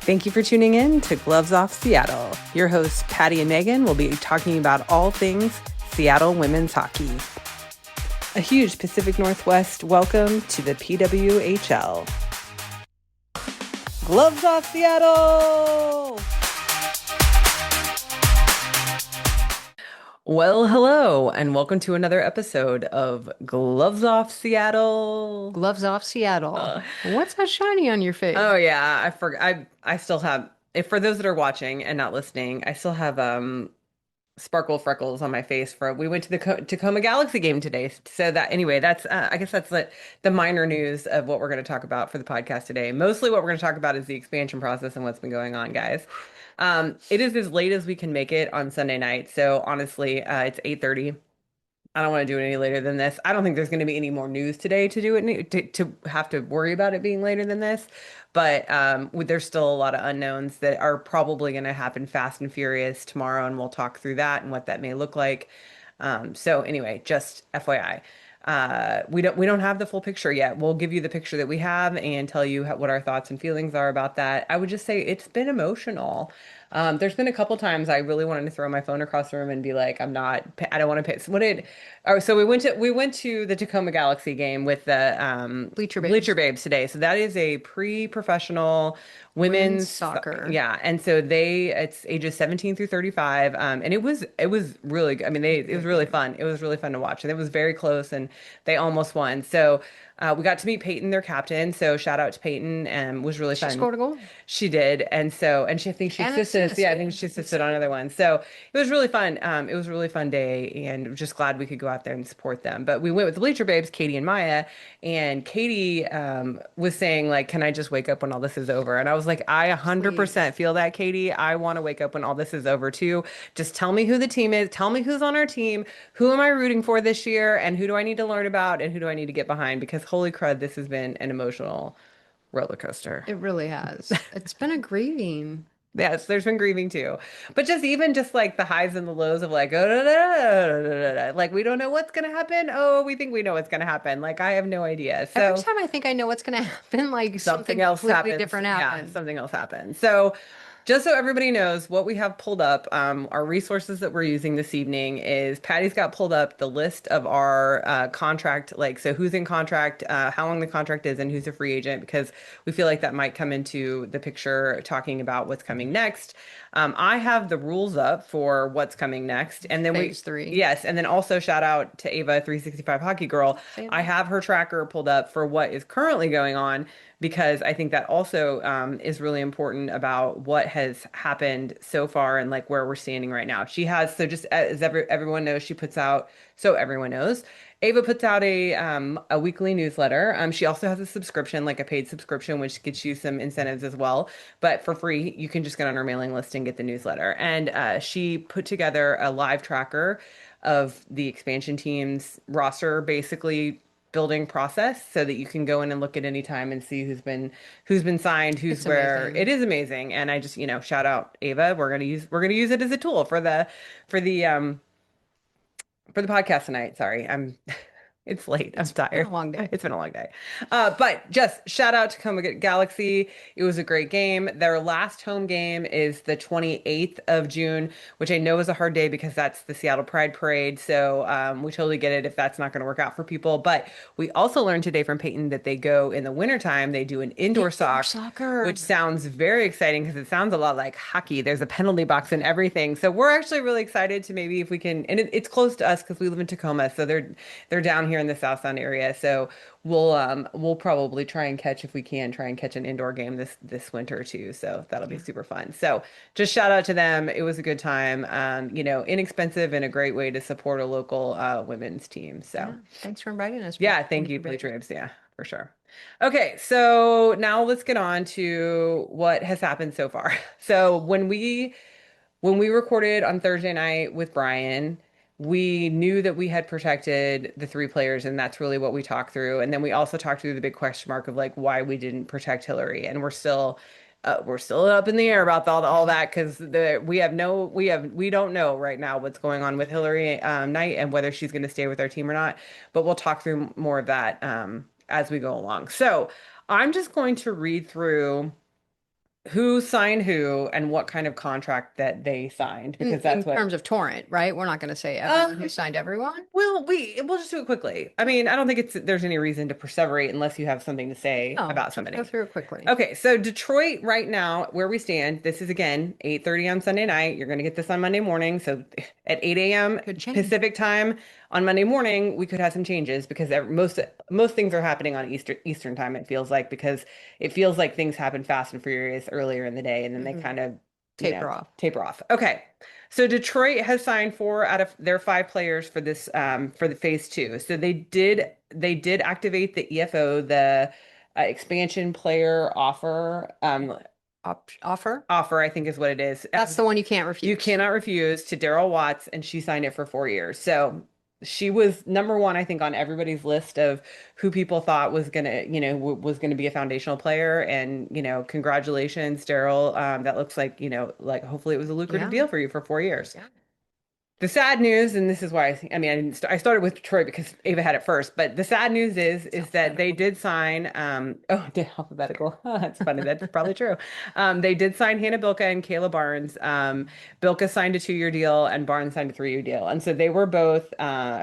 Thank you for tuning in to Gloves Off Seattle. Your hosts, Patti and Meagan, will be talking about all things Seattle women's hockey. A huge Pacific Northwest welcome to the PWHL. Gloves Off Seattle! Well, hello, and welcome to another episode of Gloves Off Seattle. Gloves off, Seattle. What's that shiny on your face? Oh yeah, I forgot. I still have. If for those that are watching and not listening, I still have sparkle freckles on my face for we went to the Tacoma Galaxy game today. So that anyway, that's I guess that's the minor news of what we're going to talk about for the podcast today. Mostly what we're going to talk about is the expansion process and what's been going on, guys. It is as late as we can make it on Sunday night. So honestly, it's 8:30. I don't want to do it any later than this. I don't think there's going to be any more news today to do it to have to worry about it being later than this. But there's still a lot of unknowns that are probably going to happen fast and furious tomorrow, and we'll talk through that and what that may look like. So anyway, just FYI. We don't have the full picture yet. We'll give you the picture that we have and tell you what our thoughts and feelings are about that. I would just say it's been emotional. There's been a couple times I really wanted to throw my phone across the room and be like, I don't want to pay. So we went to the Tacoma Galaxy game with the Bleacher Bleacher Babes. Babes today. So that is a pre-professional Women's women's, soccer. yeah. And so it's ages 17 through 35. And it was really good. I mean, it was Good really game. fun. It was really fun to watch. And it was very close and they almost won. So we got to meet Peyton, their captain. So shout out to Peyton, and it was really She fun. scored a goal She did, and I think she and assisted. Yeah, I think assisted. she assisted on another one. So it was really fun. It was a really fun day, and just glad we could go out there and support them. But we went with the Bleacher Babes, Katie and Maya, and Katie was saying like, "Can I just wake up when all this is over?" And I was like, "I Please. 100% feel that, Katie. I want to wake up when all this is over too. Just tell me who the team is. Tell me who's on our team. Who am I rooting for this year, and who do I need to learn about, and who do I need to get behind? Because holy crud, this has been an emotional roller coaster." It really has. It's been a grieving. Yes, there's been grieving too. But just even just like the highs and the lows of like, oh, da, da, da, da, da, da, like we don't know what's gonna happen. Oh, we think we know what's gonna happen. Like I have no idea. Every So time I think I know what's going to happen, like something something else completely happens. different Yeah, happens. something else happens. So just so everybody knows what we have pulled up, our resources that we're using this evening is Patty's got pulled up the list of our contract, like so who's in contract, how long the contract is, and who's a free agent, because we feel like that might come into the picture talking about what's coming next. I have the rules up for what's coming next, and then Phase three. yes, and then also shout out to Ava 365 Hockey Girl. Say I that. have her tracker pulled up for what is currently going on because I think that also is really important about what has happened so far and like where we're standing right now. She has, so just as everyone knows, she puts out, so everyone knows, Ava puts out a weekly newsletter. She also has a subscription, like a paid subscription, which gets you some incentives as well. But for free, you can just get on her mailing list and get the newsletter. And she put together a live tracker of the expansion team's roster, basically building process so that you can go in and look at any time and see who's been signed, who's It's where. It amazing. is amazing. And I just, shout out Ava. We're gonna use it as a tool for the for the podcast tonight. Sorry. It's late. I'm It's been tired. a long day. It's been a long day. But just shout out to Tacoma Galaxy. It was a great game. Their last home game is the 28th of June, which I know is a hard day because that's the Seattle Pride Parade. So we totally get it if that's not going to work out for people. But we also learned today from Peyton that they go in the wintertime, they do an indoor Indoor sock, which soccer. sounds very exciting because it sounds a lot like hockey. There's a penalty box and everything. So we're actually really excited to maybe if we can, and it's close to us because we live in Tacoma. So they're down here in the South Sound area. So we'll probably try and catch if we can try and catch an indoor game this winter too. So that'll be Yeah. super fun. So just shout out to them. It was a good time. Inexpensive and a great way to support a local women's team. So Yeah. Thanks for inviting us, yeah, thank you, Bleacher Blue Babes. Tribes. Yeah, for sure. Okay, so now let's get on to what has happened so far. So when we recorded on Thursday night with Brian, we knew that we had protected the three players, and that's really what we talked through. And then we also talked through the big question mark of like why we didn't protect Hillary, and we're still up in the air about all that because we don't know right now what's going on with Hillary Knight and whether she's going to stay with our team or not. But we'll talk through more of that as we go along. So I'm just going to read through who signed who and what kind of contract that they signed because In that's what. terms of torrent, right? We're not going to say everyone who Um, signed everyone. we'll just do it quickly. I mean, I don't think there's any reason to perseverate unless you have something to say No, about just go somebody. through it quickly. Okay, so Detroit right now, where we stand, this is again 8:30 on Sunday night. You're going to get this on Monday morning. So at 8 a.m. Could change. Pacific time on Monday morning, we could have some changes because most things are happening on Eastern time, it feels like, because it feels like things happen fast and furious earlier in the day and then they Hmm. kind of, Taper off. taper off. Okay. So Detroit has signed four out of their five players for this for the phase two. So they did activate the EFO, the expansion player Offer. offer, I think is what it is. That's the one you can't You refuse. cannot refuse to Daryl Watts, and she signed it for 4 years. So she was number one, I think, on everybody's list of who people thought was gonna, was gonna be a foundational player. And congratulations, Daryl. That looks like hopefully it was a lucrative Yeah. deal for you for 4 years. Yeah. The sad news, and this is why I mean, I started with Detroit because Ava had it first, but the sad news It's is that they alphabetical. did sign. Alphabetical. That's funny. That's probably true. They did sign Hannah Bilka and Kayla Barnes. Bilka signed a 2-year deal, and Barnes signed a 3-year deal, and so they were both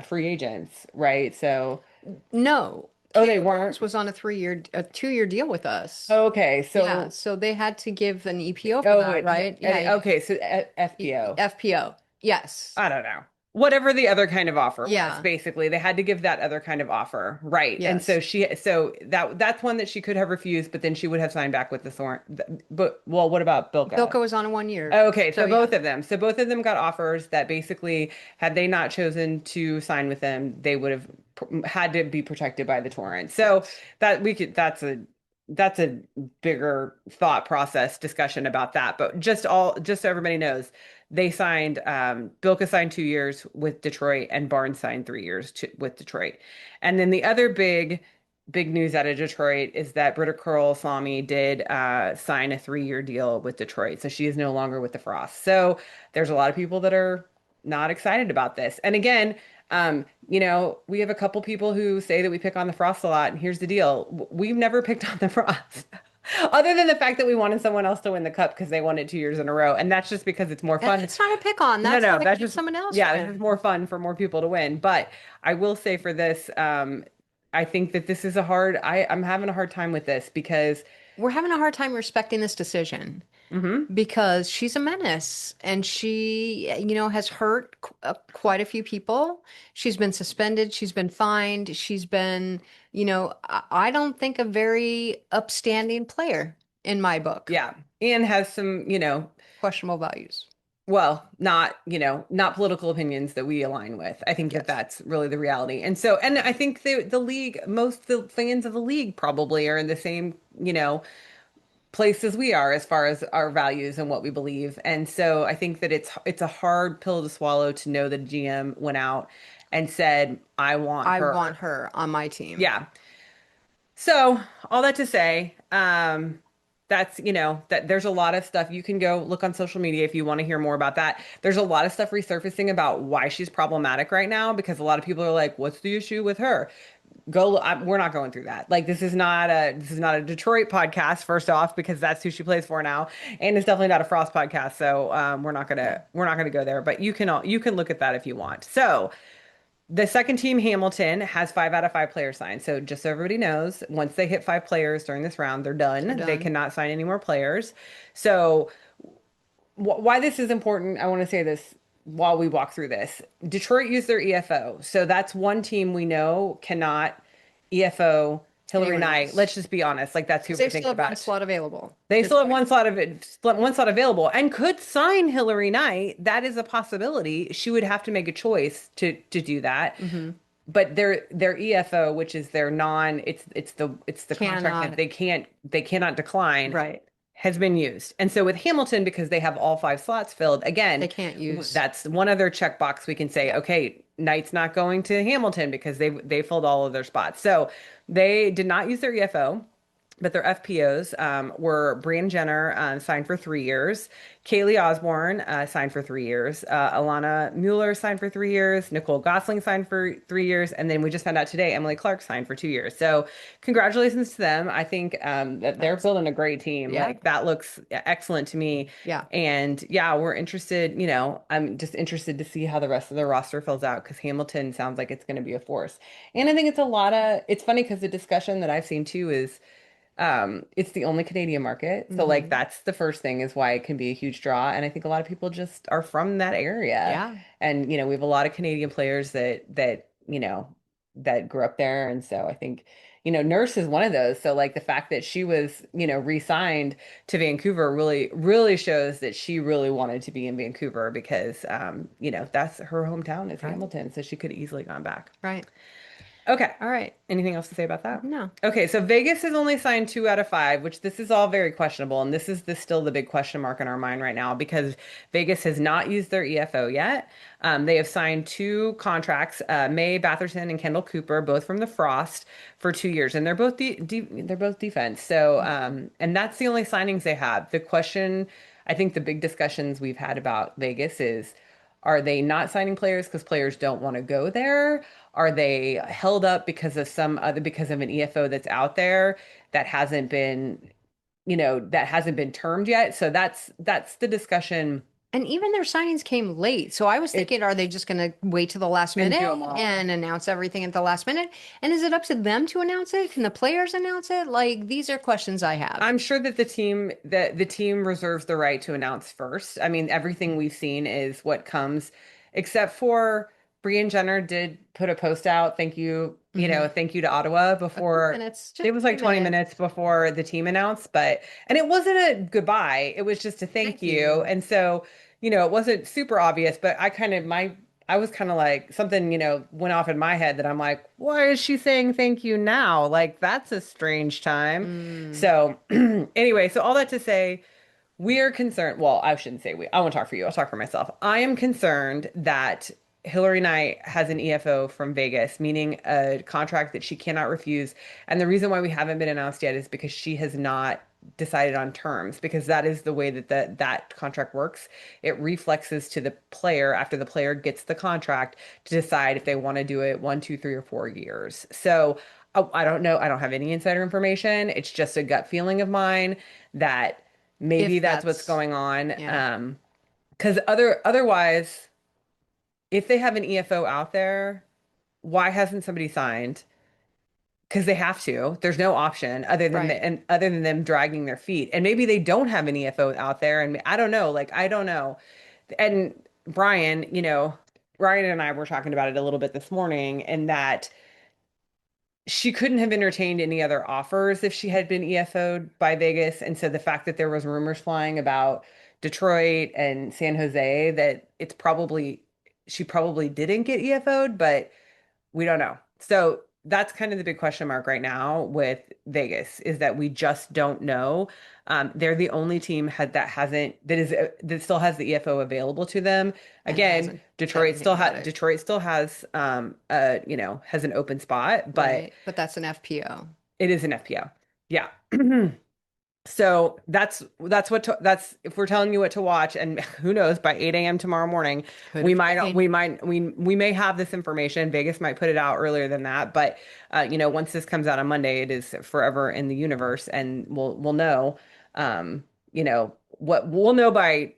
free agents, right? So, No, oh, they Kayla weren't. Barnes was on a 2-year deal with us. Okay, Yeah, so so they had to give an EPO for that, right? Yeah, yeah. okay, so FPO. FPO. Yes. I don't know. Whatever the other kind of offer was, Yeah. basically, they had to give that other kind of offer, right? And so Yes. that's one that she could have refused, but then she would have signed back with the Thorn. But well, what about Bilka? Bilko was on a 1 year. Okay, So so yeah. both of them. So both of them got offers that basically, had they not chosen to sign with them, they would have had to be protected by the torrent. So Yes. that's a bigger thought process discussion about that. But just so everybody knows, they signed Bilka signed 2 years with Detroit and Barnes signed 3 years with Detroit. And then the other big news out of Detroit is that Britta Curl Salami did sign a 3-year deal with Detroit. So she is no longer with the Frost. So there's a lot of people that are not excited about this. And again, we have a couple people who say that we pick on the Frost a lot. And here's the deal. We've never picked on the Frost. Other than the fact that we wanted someone else to win the cup because they won it 2 years in a row. And that's just because it's more fun. It's not a pick on. No, That's no, like that's if just, someone else yeah, it's just win. more fun for more people to win. But I will say for this, I think that this is I'm having a hard time with this because, We're having a hard time respecting this decision mhm, because she's a menace and she, has hurt quite a few people. She's been suspended, she's been fined, she's been, I don't think a very upstanding player in my book. yeah, and has some, Questionable values. well, not political opinions that we align with. I think that Yes. that's really the reality. And I think the league, most of the fans of the league probably are in the same, place as we are as far as our values and what we believe. And so I think that it's a hard pill to swallow to know that GM went out and said, I want I her. want her on my team. Yeah. So all that to say, that's, that there's a lot of stuff. You can go look on social media if you want to hear more about that. There's a lot of stuff resurfacing about why she's problematic right now because a lot of people are like, what's the issue with her? We're not going through that. Like this is not a Detroit podcast, first off, because that's who she plays for now, and it's definitely not a Frost podcast. So Yeah. we're not gonna go there. But you can look at that if you want. So the second team, Hamilton, has 5 out of 5 players signed. So just so everybody knows, once they hit 5 players during this round, they're They're done. They done. cannot sign any more players. So why this is important, I want to say this while we walk through this. Detroit used their EFO. So that's one team we know cannot EFO Hillary Anyone Knight. else? Let's just be honest. Like that's who Because we're they still thinking have one about. slot available. They still have Detroit. one slot available and could sign Hillary Knight. That is a possibility. She would have to make a choice to do that. Hmm. But their EFO, which is their non, it's the contract that Cannot. they cannot decline, Right. has been used. And so with Hamilton, because they have all 5 slots filled, again, They can't use. that's one other checkbox we can say, Yeah. okay, Knight's not going to Hamilton because they filled all of their spots. So they did not use their EFO. but their FPOs were Brian Jenner signed for 3 years, Kaylee Osborne signed for 3 years, Alana Mueller signed for 3 years, Nicole Gosling signed for 3 years, and then we just found out today Emily Clark signed for 2 years. So congratulations to them. I think that they're That's building a great team. yeah, Like that looks excellent to me. yeah, And yeah, we're interested, I'm just interested to see how the rest of the roster fills out because Hamilton sounds like it's going to be a force. And I think it's funny because the discussion that I've seen too is it's the only Canadian market. So like hmm that's the first thing is why it can be a huge draw. And I think a lot of people just are from that area. yeah. And we have a lot of Canadian players that grew up there. And so I think, Nurse is one of those. So like the fact that she was, re-signed to Vancouver really, really shows that she really wanted to be in Vancouver because that's her hometown is Right, Hamilton. So she could have easily gone back. right. Okay. All right. Anything else to say about that? No. Okay, so Vegas has only signed 2 out of 5, which this is all very questionable, and this is still the big question mark in our mind right now because Vegas has not used their EFO yet. They have signed 2 contracts, May Batherson and Kendall Cooper, both from the Frost, for 2 years, and they're both defense. So, and that's the only signings they have. The question, I think, the big discussions we've had about Vegas is. Are they not signing players because players don't want to go there? Are they held up because of an EFO that's out there that hasn't been, that hasn't been termed yet? So that's the discussion. And even their signings came late. So I was It thinking, are they just going to wait to the last and minute do them all. and announce everything at the last minute? And is it up to them to announce it? Can the players announce it? Like, these are questions I have. I'm sure that the team reserves the right to announce first. I mean, everything we've seen is what comes, except for Brian Jenner did put a post out. Hmm Thank you to Ottawa A few before minutes, just it was a like few 20 minutes. minutes before the team announced, and it wasn't a goodbye. It was just a thank Thank you. you. And so, it wasn't super obvious, but I was kind of like something, went off in my head that I'm like, why is she saying thank you now? Like that's a strange time. Mm, So anyway, so all that to say, we are concerned. Well, I shouldn't say we. I won't talk for you. I'll talk for myself. I am concerned that Hillary Knight has an EFO from Vegas, meaning a contract that she cannot refuse. And the reason why we haven't been announced yet is because she has not decided on terms, because that is the way that that contract works. It reflexes to the player after the player gets the contract to decide if they want to do it 1, 2, 3, or 4 years. So I don't know. I don't have any insider information. It's just a gut feeling of mine that maybe if that's what's that's, going on. yeah, Because otherwise, if they have an EFO out there, why hasn't somebody signed? Because they have to. There's no option right. other than them dragging their feet. And maybe they don't have an EFO out there, and I don't know. Like I don't know. And Brian, Ryan and I were talking about it a little bit this morning, and that she couldn't have entertained any other offers if she had been EFO'd by Vegas. And so the fact that there was rumors flying about Detroit and San Jose, that she probably didn't get EFO'd, but we don't know. So that's kind of the big question mark right now with Vegas is that we just don't know. They're the only team that still has the EFO available to them. And Again, hasn't said anything about it. Detroit still has has an open spot, but Right. But that's an FPO. it is an FPO. Yeah. So that's if we're telling you what to watch, and who knows, by 8 a.m. tomorrow morning, Could have changed. we may have this information. Vegas might put it out earlier than that, but once this comes out on Monday, it is forever in the universe, and we'll know, what we'll know by.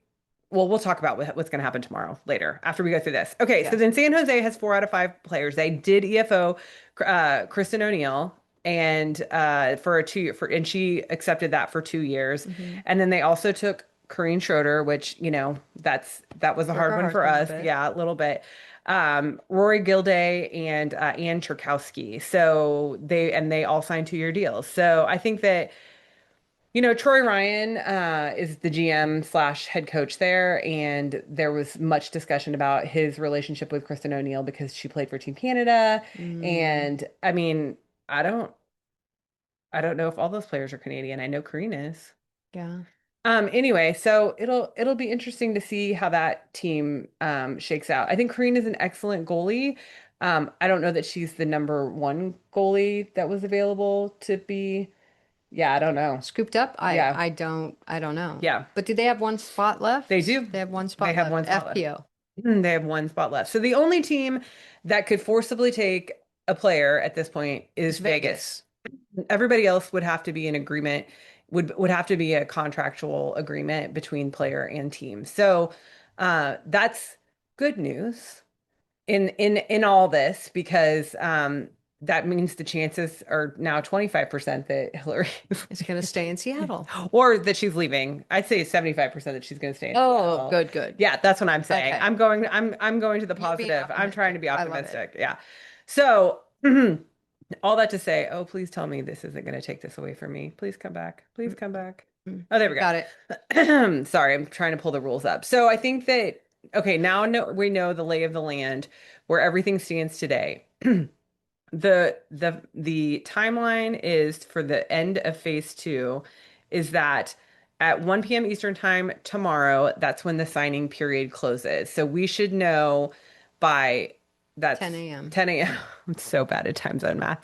Well, we'll talk about what's going to happen tomorrow later after we go through this. Okay, so Yes. then San Jose has 4 out of 5 players. They did EFO Kristen O'Neill and for a 2 year and she accepted that for 2 years. Hmm And then they also took Corrine Schroeder, which that was a Broke hard our one hearts for a little us. bit. Yeah, a little bit. Rory Gilday and Ann Cherkowski. So they all signed 2 year deals. So I think that Troy Ryan is the GM slash head coach there, and there was much discussion about his relationship with Kristen O'Neill because she played for Team Canada. Mm, And I mean, I don't I don't know if all those players are Canadian. I know Karine is. yeah. Anyway, so it'll be interesting to see how that team shakes out. I think Karine is an excellent goalie. I don't know that she's the number one goalie that was available to be. Yeah, I don't know. Scooped up? Yeah. I don't know. Yeah. But do they have one spot They left? do. They have one They spot have left. one spot left. FPO. They have one spot left. So the only team that could forcibly take a player at this point is It's Vegas. Vegas. Everybody else would have to be in agreement, would have to be a contractual agreement between player and team. So that's good news in all this because that means the chances are now 25% that Hillary is It's gonna stay in leaving, Seattle. or that she's leaving. I'd say 75% that she's going to stay in Oh, Seattle. good, good. Yeah, that's what I'm saying. Okay. I'm going to the You're being positive. I'm trying to optimistic. be I love it. optimistic. Yeah. So all that to say, oh, please tell me this isn't going to take this away from me. Please come back. Please come back. Mm. Oh, there we Got it. go. Sorry, I'm trying to pull the rules up. So I think that, okay, now we know the lay of the land where everything stands today. The timeline is for the end of phase two is that at 1 p.m. Eastern time tomorrow, that's when the signing period closes. So we should know by that's 10 a.m. 10 a.m. I'm so bad at time zone math.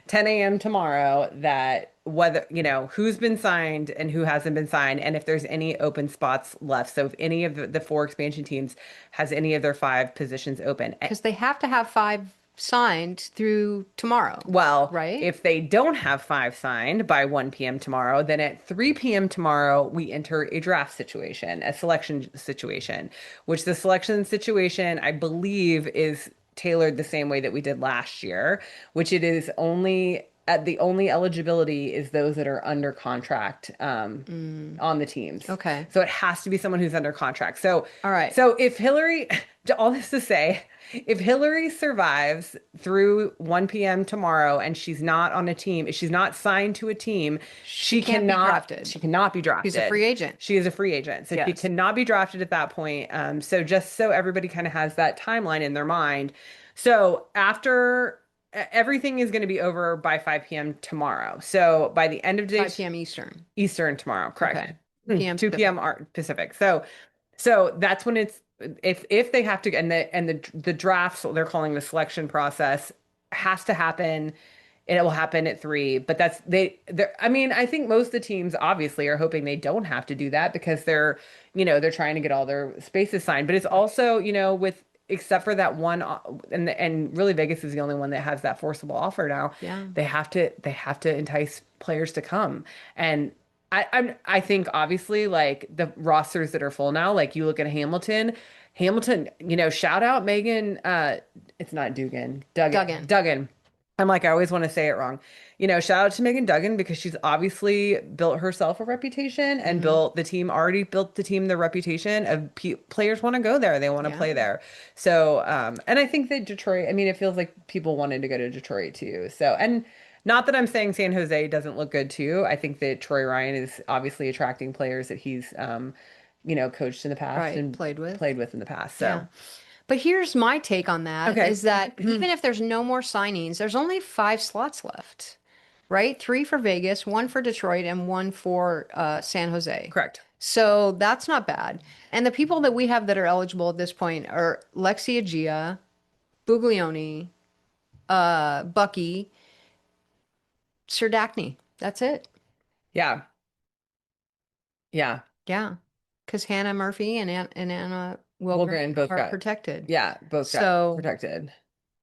10 a.m. tomorrow that whether, who's been signed and who hasn't been signed, and if there's any open spots left. So if any of the four expansion teams has any of their five positions open. Because they have to have five signed through tomorrow, Well, right? if they don't have five signed by 1 p.m. tomorrow, then at 3 p.m. tomorrow, we enter a draft situation, a selection situation, which the selection situation, I believe, is tailored the same way that we did last year, which it is only at the only eligibility is those that are under contract Mm, on the teams. okay. So it has to be someone who's under contract. So All right. so if Hillary, all this to say, if Hillary survives through 1 p.m. tomorrow and she's not on a team, if she's not signed to a team, She can't be drafted. she cannot be She's a drafted. free agent. She is a free agent. So she Yes. cannot be drafted at that point. So just so everybody kind of has that timeline in their mind. So after everything is going to be over by 5 p.m. tomorrow. So by the end of the day, 5 p.m. Eastern. Eastern tomorrow, correct? Okay. PM 2 p.m. Pacific. Pacific. So that's when it's if they have to and the drafts they're calling the selection process has to happen. And it will happen at 3, but I mean, I think most of the teams obviously are hoping they don't have to do that because they're trying to get all their spaces signed. But it's also, with except for that one, and really Vegas is the only one that has that forcible offer now. Yeah. They have to entice players to come. And I think obviously like the rosters that are full now, like you look at Hamilton, shout out Megan, it's not Dugan, Duggan. Duggan. I'm like, I always want to say it wrong. Shout out to Megan Duggan because she's obviously built herself a reputation and Hmm. already built the team the reputation of players want to go there. They want to Yeah. play there. So, and I think that Detroit, I mean, it feels like people wanted to go to Detroit too. So, and not that I'm saying San Jose doesn't look good too. I think that Troy Ryan is obviously attracting players that he's, coached in the past Right. and Played with. played with in the past. Yeah. So, But here's my take on that okay. is that even if there's no more signings, there's only five slots left, right? Three for Vegas, one for Detroit, and one for San Jose. Correct. So that's not bad. And the people that we have that are eligible at this point are Lexi Agia, Buglioni, Bucky, Serdachny. That's it. Yeah. Yeah. Yeah. Because Hannah Murphy and, and Anna Wilgren Wilgren both are got, protected. yeah, both got So protected.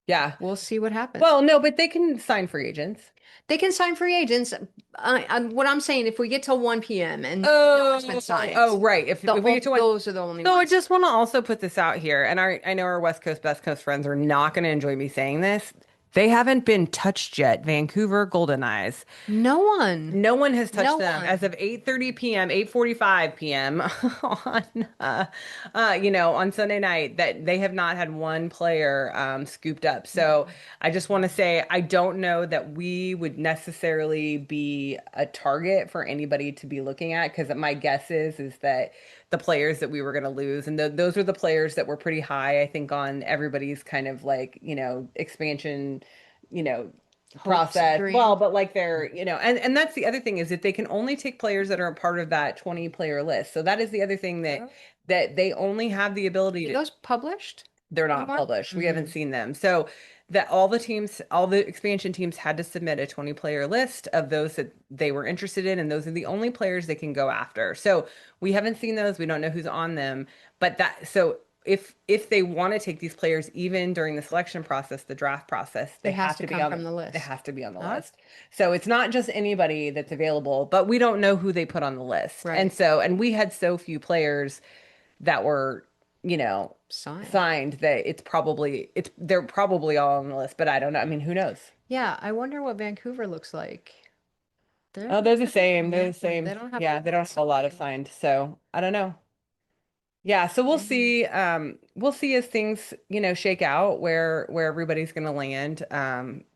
Yeah. we'll see what happens. Well, no, but they can sign free agents. They can sign free agents. What I'm saying, if we get till 1 p.m. and no Oh, one's been signed, oh, right. If we get to one, those are the only so I ones. just want to also put this out here, and I know our West Coast, Best Coast friends are not going to enjoy me saying this. They haven't been touched yet. Vancouver Golden Eyes. No one. No one has touched No them as one. of 8:30 p.m., 8:45 p.m. on on Sunday night that they have not had one player scooped up. So I just want to say I don't know that we would necessarily be a target for anybody to be looking at because my guess is that the players that we were going to lose and those are the players that were pretty high, I think, on everybody's kind of like, expansion, you know, Hopes, process. Well, dreams. but like they're, and that's the other thing is that they can only take players that are a part of that 20 player list. So that is the other thing that Oh. they only have the ability Are to those published? They're not anymore? published. We haven't Mm, seen them. So that all the teams, all the expansion teams had to submit a 20-player list of those that they were interested in, and those are the only players they can go after. So we haven't seen those. We don't know who's on them. But that so if they want to take these players even during the selection process, the draft process, it has to come from the they list. have to be on the Oh, list. So it's not just anybody that's available, but we don't know who they put on the list. And right. so and we had so few players that were, you know, Signed. signed that it's they're probably all on the list, but I don't know. I mean, who knows? Yeah, I wonder what Vancouver looks like. They're Oh, they're the same. They're yeah, the same. they don't have Yeah, they don't have a lot of signed. signed, so I don't know. Yeah, so we'll Yeah. see. We'll see as things, shake out where everybody's gonna land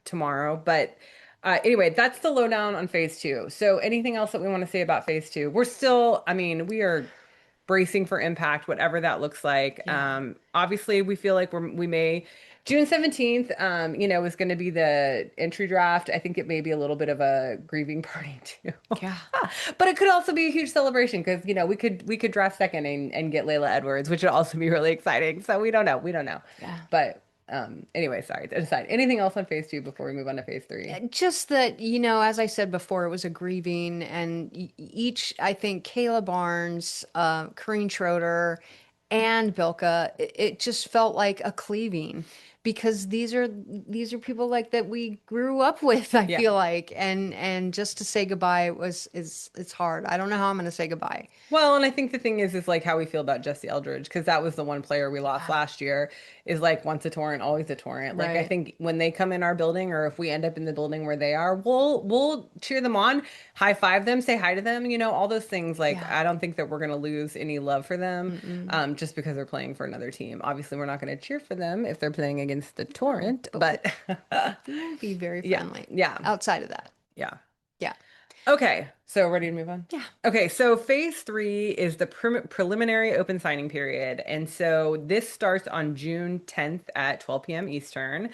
tomorrow. But anyway, that's the lowdown on phase two. So anything else that we want to say about phase two? We're still, I mean, we are bracing for impact, whatever that looks like. Yeah. Obviously, we feel like we may June 17th, is going to be the entry draft. I think it may be a little bit of a grieving party too. Yeah. But it could also be a huge celebration because, we could draft second and get Layla Edwards, which would also be really exciting. So we don't know. We don't know. Yeah. But anyway, sorry to decide. Anything else on phase two before we move on to phase three? Just that, as I said before, it was a grieving, and each, I think, Kayla Barnes, Corrine Schroeder, and Bilka, it just felt like a cleaving because these are people like that we grew up with, I Yeah. feel like, and just to say goodbye it's hard. I don't know how I'm going to say goodbye. Well, and I think the thing is like how we feel about Jesse Eldridge, because that was the one player we lost Yeah. last year, is like once a torrent, always a torrent. Like I Right. think when they come in our building, or if we end up in the building where they are, we'll cheer them on, high five them, say hi to them, all those things. Like Yeah. I don't think that we're gonna lose any love for them, Mm-mm. just because they're playing for another team. Obviously, we're not gonna cheer for them if they're playing against the No, torrent, but but we will be very yeah, friendly yeah, outside of that. yeah. Yeah. Okay, so ready to move on? Yeah. Okay, so phase three is the preliminary open signing period. And so this starts on June 10th at 12 p.m. Eastern.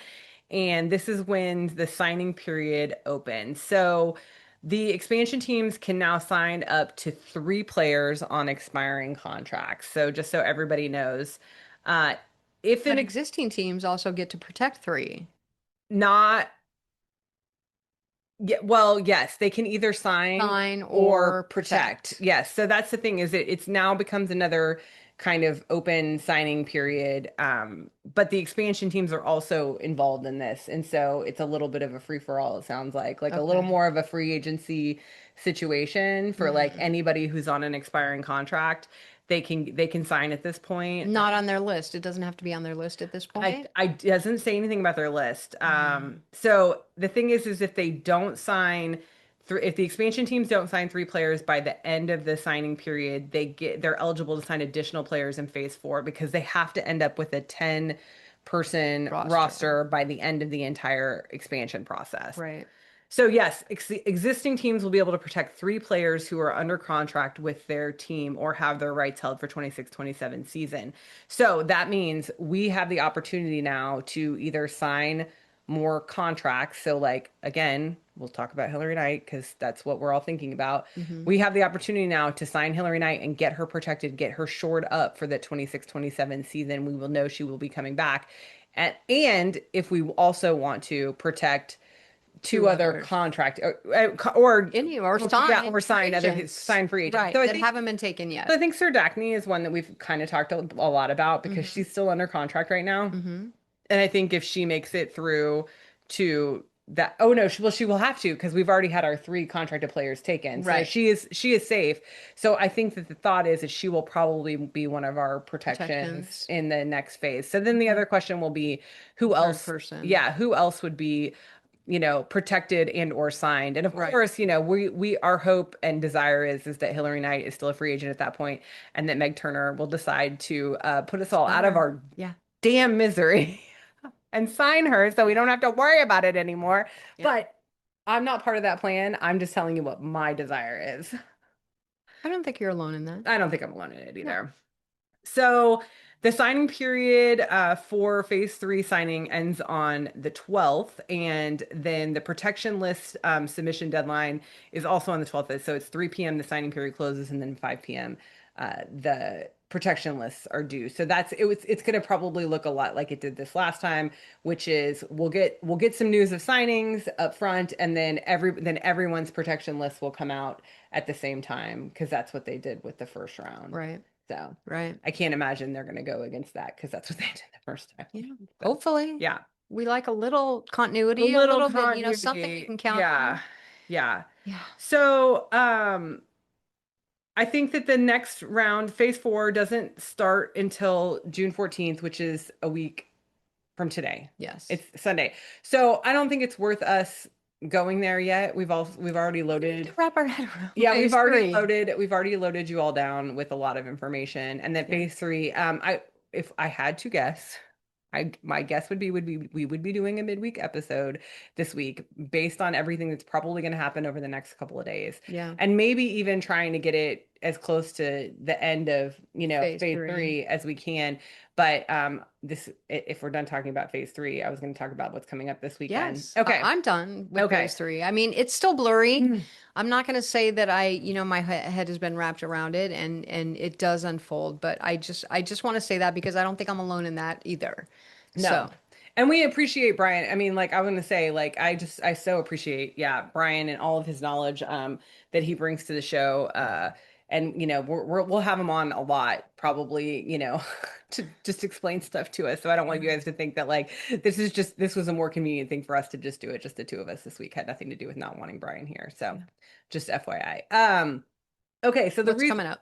And this is when the signing period opens. So the expansion teams can now sign up to three players on expiring contracts. So just so everybody knows, uh, if But an existing teams also get to protect three. not Yeah, well, yes, they can either sign Sign or or protect. protect. Yes, so that's the thing is it's now becomes another kind of open signing period. But the expansion teams are also involved in this, and so it's a little bit of a free for all, it sounds like a little Okay. more of a free agency situation for like Mm. anybody who's on an expiring contract. They can sign at this point. Not on their list. It doesn't have to be on their list at this point. I doesn't say anything about their list. Mm. So the thing is if they don't sign three, if the expansion teams don't sign three players by the end of the signing period, they're eligible to sign additional players in phase four because they have to end up with a 10-person Roster. roster by the end of the entire expansion process. Right. So yes, existing teams will be able to protect three players who are under contract with their team or have their rights held for 26-27 season. So that means we have the opportunity now to either sign more contracts. So like again, we'll talk about Hillary Knight because that's what we're all thinking about. Hmm. We have the opportunity now to sign Hillary Knight and get her protected, get her shored up for the 26-27 season. We will know she will be coming back. And if we also want to protect two Two other others. contract or Any or yeah, sign or free sign other agents. sign free agents. Right. So I That think haven't been taken so yet. I think Sir Dacne is one that we've kind of talked a lot about because Hmm. she's still under contract right now. Hmm. And I think if she makes it through to that, oh no, she will have to because we've already had our three contracted players taken. So Right. she is safe. So I think that the thought is that she will probably be one of our protections Protections. in the next phase. So then the Okay. other question will be The who third else, person. yeah, who else would be protected and or signed. And of Right. course, we our hope and desire is that Hillary Knight is still a free agent at that point, and that Meg Turner will decide to put us all out of Better. our Yeah. damn misery and sign her so we don't have to worry about it anymore. Yep. But I'm not part of that plan. I'm just telling you what my desire is. I don't think you're alone in that. I don't think I'm alone in it No. either. So the signing period for phase three signing ends on the 12th, and then the protection list submission deadline is also on the 12th. So it's 3 p.m. the signing period closes, and then 5 p.m. the protection lists are due. So it's going to probably look a lot like it did this last time, which is we'll get some news of signings up front, and then everyone's protection list will come out at the same time because that's what they did with the first round. Right. So Right. I can't imagine they're going to go against that because that's what they did the first time. Yeah. So Hopefully. yeah, We like a little a continuity, a little little bit, something we continuity. can count Yeah, on. yeah. Yeah. So I think that the next round, phase four, doesn't start until June 14th, which is a week from today. Yes. It's Sunday. So I don't think it's worth us going there yet. We've already We need to loaded. wrap our head around Yeah, phase three. we've already loaded you all down with a lot of information. And then Yeah. phase three, if I had to guess, my guess would be we would be doing a midweek episode this week based on everything that's probably going to happen over the next couple of days. Yeah. And maybe even trying to get it as close to the end of, Phase phase three. three as we can. But if we're done talking about phase three, I was going to talk about what's coming up this weekend. Yes, Okay. I'm done with Okay. phase three. I mean, it's still blurry. Mm. I'm not going to say that my head has been wrapped around it and it does unfold, but I just want to say that because I don't think I'm alone in that either. No. So, And we appreciate Brian. I mean, like I want to say, like I so appreciate, yeah, Brian and all of his knowledge that he brings to the show. And we'll have him on a lot, probably, to just explain stuff to us. So I don't want yeah, you guys to think that like this was a more convenient thing for us to just do it, just the two of us this week. Had nothing to do with not wanting Brian here. So yeah. just FYI. Okay, so the What's reason coming up?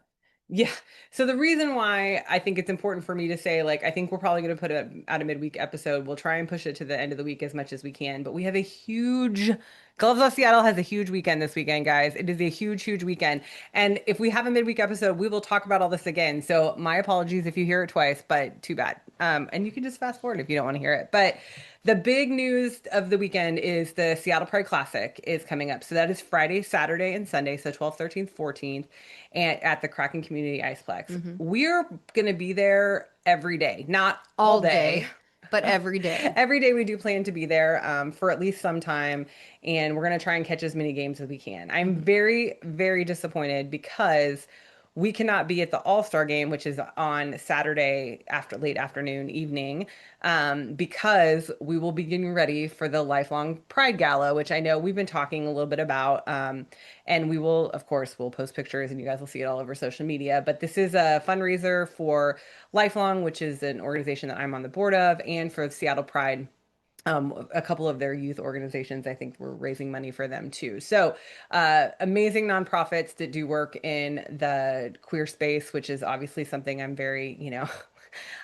yeah. So the reason why I think it's important for me to say, like, I think we're probably going to put it out a midweek episode. We'll try and push it to the end of the week as much as we can. But we have a huge, Gloves Off Seattle has a huge weekend this weekend, guys. It is a huge, huge weekend. And if we have a midweek episode, we will talk about all this again. So my apologies if you hear it twice, but too bad. And you can just fast forward if you don't want to hear it. But the big news of the weekend is the Seattle Pride Classic is coming up. So that is Friday, Saturday, and Sunday. So 12th, 13th, 14th, and at the Kraken Community Iceplex. Hmm. We're going to be there every day, not all All day. day, but every day. Every day we do plan to be there for at least some time, and we're going to try and catch as many games as we can. I'm Mhm. very, very disappointed because we cannot be at the All-Star game, which is on Saturday after late afternoon, evening, because we will be getting ready for the Lifelong Pride Gala, which I know we've been talking a little bit about. And we will, of course, we'll post pictures and you guys will see it all over social media. But this is a fundraiser for Lifelong, which is an organization that I'm on the board of, and for Seattle Pride. A couple of their youth organizations, I think, were raising money for them too. So, amazing nonprofits that do work in the queer space, which is obviously something I'm very,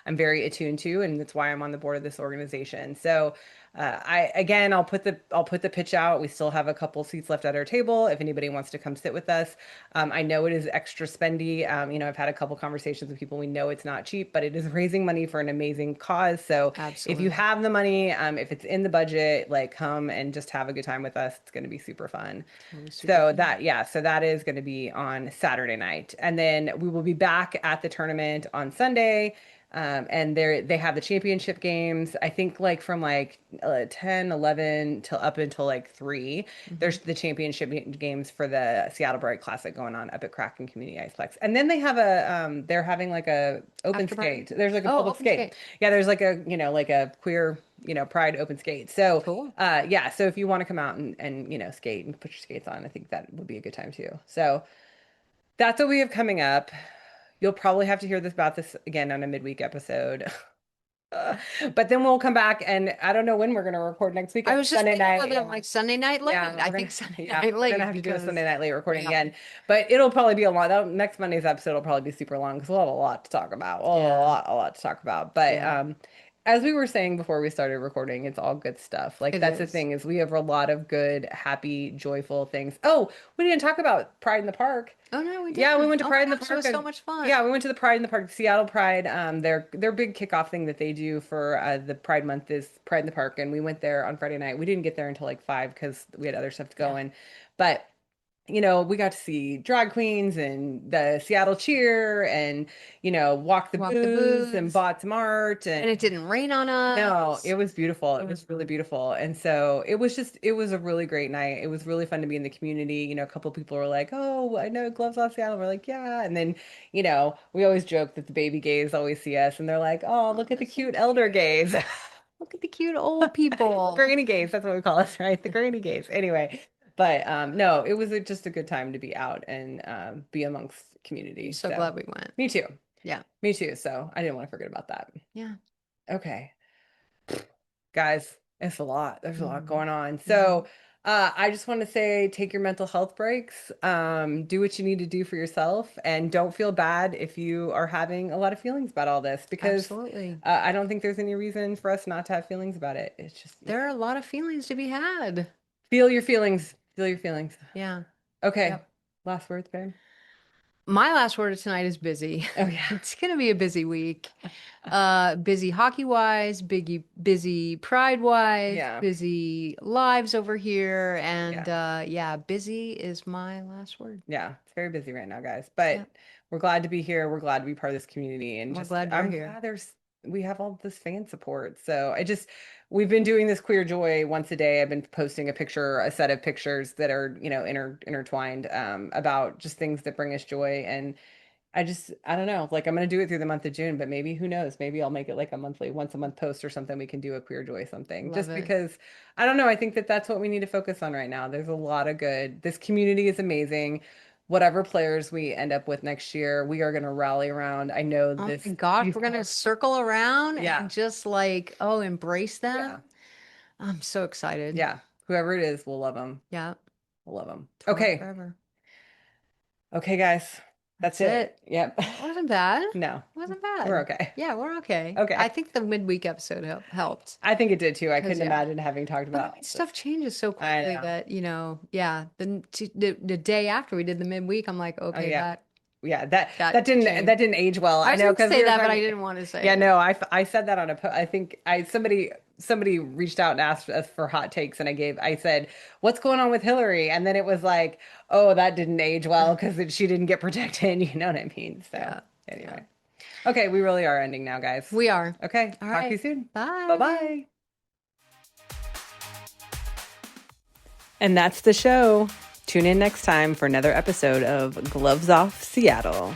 I'm very attuned to, and that's why I'm on the board of this organization. So, I'll put the pitch out. We still have a couple seats left at our table if anybody wants to come sit with us. I know it is extra spendy. I've had a couple conversations with people. We know it's not cheap, but it is raising money for an amazing cause. So if you Absolutely. have the money, if it's in the budget, like come and just have a good time with us. It's going to be super fun. It'll be super So fun. so that is going to be on Saturday night. And then we will be back at the tournament on Sunday. And they have the championship games, I think like from like 10, 11 till up until like 3. Hmm. There's the championship games for the Seattle Bright Classic going on up at Kraken Community Iceplex. And then they're having like a open After party. skate. There's like a Oh, public open skate. skate. Yeah, there's like like a queer, pride open skate. So, Cool. yeah, so if you want to come out and skate and put your skates on, I think that would be a good time too. So, that's what we have coming up. You'll probably have to hear about this again on a midweek episode. But then we'll come back and I don't know when we're going to record next week. I I was just Sunday thinking night. of it on like Sunday night late. Yeah, I think Sunday yeah, night we're gonna late have to do a Sunday because night late recording yeah, again. But it'll probably be a lot. Next Monday's episode will probably be super long because we'll have a lot to talk about. yeah, A lot to talk about. But yeah, as we were saying before we started recording, it's all good stuff. Like it that's the is. thing is we have a lot of good, happy, joyful things. Oh, we didn't talk about Pride in the Park. Oh no, we Yeah, we didn't. went to Oh my Pride in the gosh, it Park was so and much fun. yeah, we went to the Pride in the Park, Seattle Pride. Their big kickoff thing that they do for the Pride Month is Pride in the Park, and we went there on Friday night. We didn't get there until like 5 because we had other stuff to go Yeah. in, but we got to see drag queens and the Seattle Cheer and, walk the Walk the booths and booths. bought some art. And it didn't rain on No, it us. was beautiful. It was really beautiful. And so it was a really great night. It was really fun to be in the community. A couple people were like, "Oh, I know Gloves Off Seattle." We're like, "Yeah." And then, we always joke that the baby gays always see us and they're like, "Oh, Oh, look at the that's so cute elder gays." cute. Look at the cute old people. Granny gays, that's what we call us, right? The granny gays. Anyway, but no, it was just a good time to be out and be amongst I'm community. so So, glad we went. me too. Yeah. Me too. So, I didn't want to forget about that. Yeah. Okay. Guys, it's a lot. There's a lot Hmm. going on. Hmm. So, I just want to say take your mental health breaks, do what you need to do for yourself, and don't feel bad if you are having a lot of feelings about all this because Absolutely. I don't think there's any reason for us not to have feelings about it. It's just, There are a lot of feelings to be had. feel your feelings. Feel your feelings. Yeah. Okay. Yep. Last words, babe. My last word of tonight is busy. Oh, yeah. It's gonna be a busy week. Busy hockey wise, busy pride wise, Yeah. busy lives over here, and Yeah. yeah, busy is my last word. Yeah, it's very busy right now, guys. But Yep. we're glad to be here. We're glad to be part of this community, and We're just glad you're I'm here. glad we have all this fan support. So we've been doing this Queer Joy once a day. I've been posting a set of pictures that are, intertwined about just things that bring us joy. And I don't know, like I'm gonna do it through the month of June, but maybe who knows? Maybe I'll make it like a once a month post or something. We can do a Queer Joy something Love just it. because I don't know. I think that that's what we need to focus on right now. There's a lot of good. This community is amazing. Whatever players we end up with next year, we are gonna rally around. I know Oh this. my gosh, These we're gonna circle around Yeah, and just like, oh, embrace yeah, them. I'm so excited. yeah. Whoever it is, we'll love them. Yeah, We'll love them. tour Okay, forever. okay, guys. That's That's it. it. Yep. That wasn't bad. No, Wasn't we're bad. okay. Yeah, we're okay. I Okay. think the midweek episode helped I think it did too. I because couldn't yeah. imagine having talked But I about mean, this. stuff changes so I quickly know. that, yeah, the day after we did the midweek, I'm like, Oh okay, yeah. that Yeah, that that changed. that didn't age well. I I was know going to because say we were that, but I talking. didn't want to say Yeah, it. no, I said that on a I think I somebody reached out and asked us for hot takes, and I said, "What's going on with Hillary?" And then it was like, "Oh, that didn't age well because she didn't get protected." You know what I mean? So Yeah. Yeah. anyway, okay, we really are ending now, guys. We are. Okay, All talk to you right. soon. Bye Bye. bye. And that's the show. Tune in next time for another episode of Gloves Off Seattle.